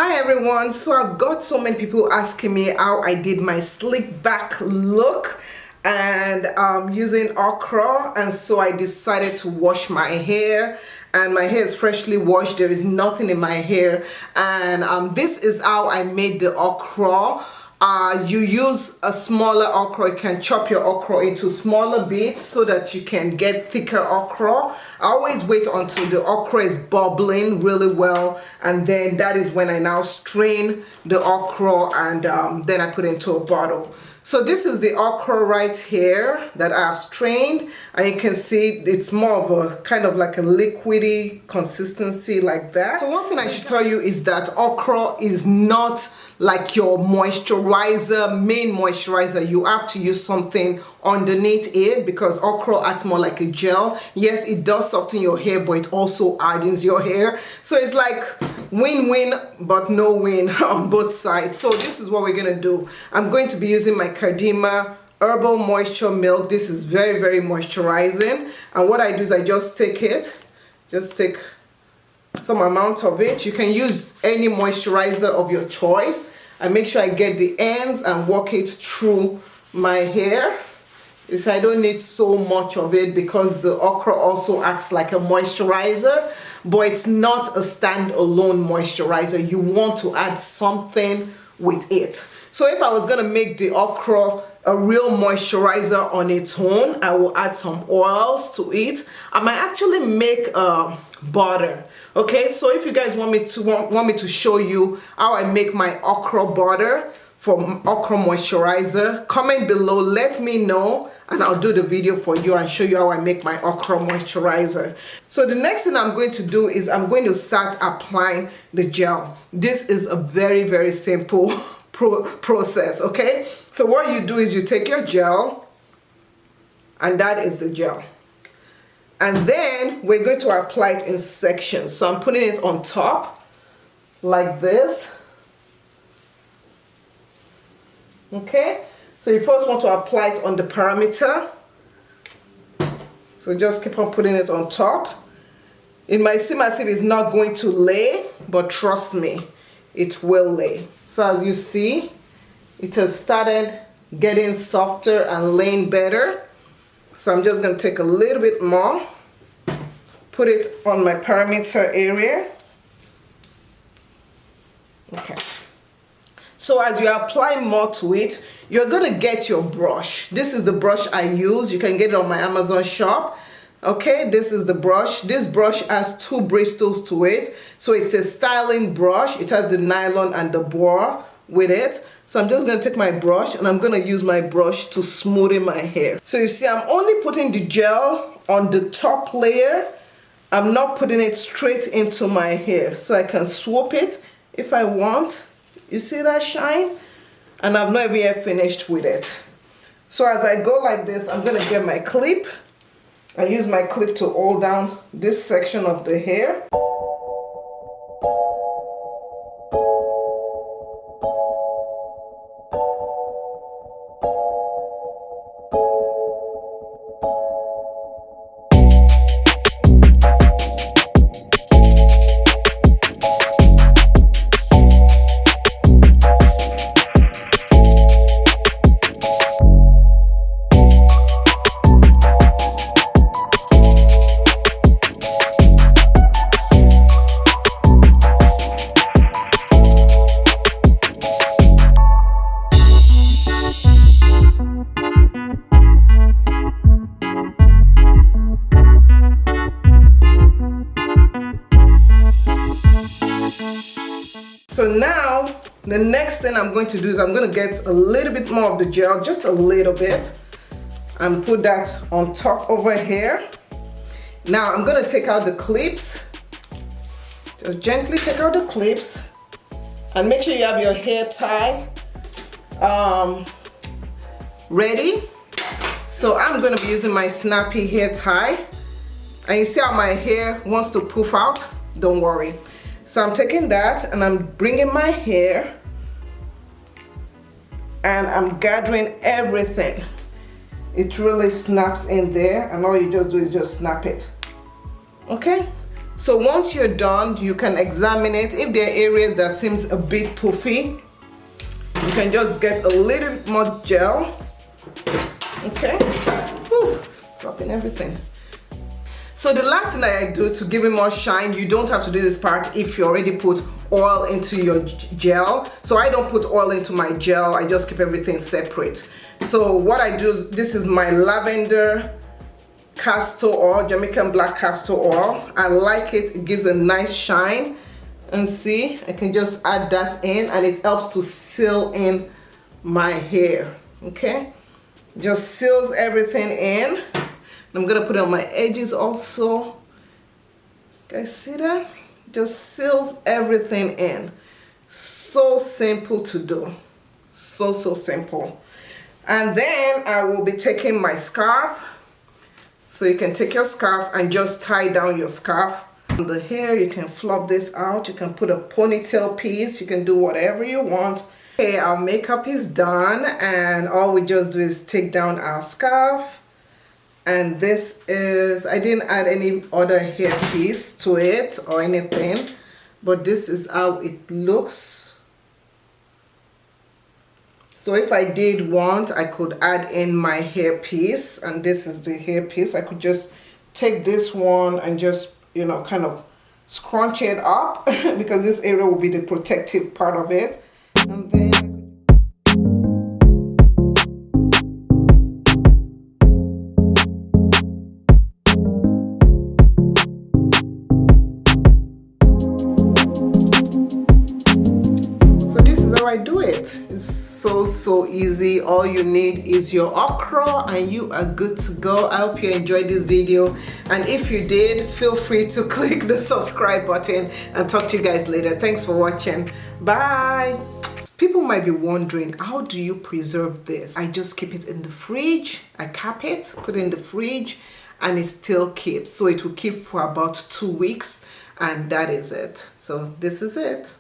Hi everyone, so I've got so many people asking me how I did my slick back look, and using okra, and so I decided to wash my hair, and my hair is freshly washed. There is nothing in my hair, and this is how I made the okra. You use a smaller okra. You can chop your okra into smaller bits so that you can get thicker okra. I always wait until the okra is bubbling really well, and then that is when I now strain the okra, and then I put it into a bottle. So this is the okra right here that I have strained, and you can see it's more of a kind of like a liquidy consistency like that. So one thing I should tell you is that okra is not like your moisturizer, main moisturizer. You have to use something underneath it because okra acts more like a gel. Yes, it does soften your hair, but it also hardens your hair. So it's like win-win but no win on both sides. So this is what we're gonna do. I'm going to be using my Cardima Herbal Moisture Milk. This is very, very moisturizing, and what I do is I just take some amount of it. You can use any moisturizer of your choice. I make sure I get the ends and work it through my hair. I don't need so much of it because the okra also acts like a moisturizer, but it's not a standalone moisturizer. You want to add something with it. So if I was gonna make the okra a real moisturizer on its own, I will add some oils to it. I might actually make butter. Okay, so if you guys want me to show you how I make my okra butter for okra moisturizer, comment below, let me know, and I'll do the video for you and show you how I make my okra moisturizer. So the next thing I'm going to do is I'm going to start applying the gel. This is a very, very simple process, okay? So what you do is you take your gel, and that is the gel. And then we're going to apply it in sections. So I'm putting it on top like this. Okay, so you first want to apply it on the perimeter. So just keep on putting it on top. It might seem as if it's not going to lay, but trust me, it will lay. So as you see, it has started getting softer and laying better. So I'm just going to take a little bit more, put it on my perimeter area. Okay. So as you apply more to it, you're gonna get your brush. This is the brush I use. You can get it on my Amazon shop. Okay, this is the brush. This brush has 2 bristles to it. So it's a styling brush. It has the nylon and the burr with it. So I'm just gonna take my brush and I'm gonna use my brush to smoothen my hair. So you see, I'm only putting the gel on the top layer. I'm not putting it straight into my hair. So I can swoop it if I want. You see that shine? And I've not even yet finished with it. So as I go like this, I'm gonna get my clip. I use my clip to hold down this section of the hair. So now, the next thing I'm going to do is I'm going to get a little bit more of the gel, just a little bit, and put that on top over here. Now I'm going to take out the clips. Just gently take out the clips, and make sure you have your hair tie ready. So I'm going to be using my snappy hair tie, and you see how my hair wants to poof out? Don't worry. So I'm taking that and I'm bringing my hair and I'm gathering everything. It really snaps in there, and all you just do is just snap it. Okay? So once you're done, you can examine it. If there are areas that seems a bit puffy, you can just get a little more gel. Okay. Whew, dropping everything. So the last thing that I do to give it more shine, you don't have to do this part if you already put oil into your gel. So I don't put oil into my gel, I just keep everything separate. So what I do is, this is my lavender castor oil, Jamaican black castor oil. I like it, it gives a nice shine. And see, I can just add that in and it helps to seal in my hair. Okay, just seals everything in. I'm gonna put it on my edges also. Guys, see that? Just seals everything in. So simple to do. So simple. And then I will be taking my scarf. So you can take your scarf and just tie down your scarf. On the hair, you can fluff this out. You can put a ponytail piece. You can do whatever you want. Okay, our makeup is done and all we just do is take down our scarf. And this is, I didn't add any other hair piece to it or anything, but this is how it looks. So if I did want, I could add in my hair piece, and this is the hair piece. I could just take this one and just, you know, kind of scrunch it up because this area will be the protective part of it. And then I do it. It's so easy. All you need is your okra and you are good to go. I hope you enjoyed this video, and if you did, feel free to click the subscribe button, and talk to you guys later. Thanks for watching. Bye. People might be wondering, how do you preserve this? I just keep it in the fridge. I cap it, put it in the fridge, and it still keeps. So it will keep for about 2 weeks, and that is it. So this is it.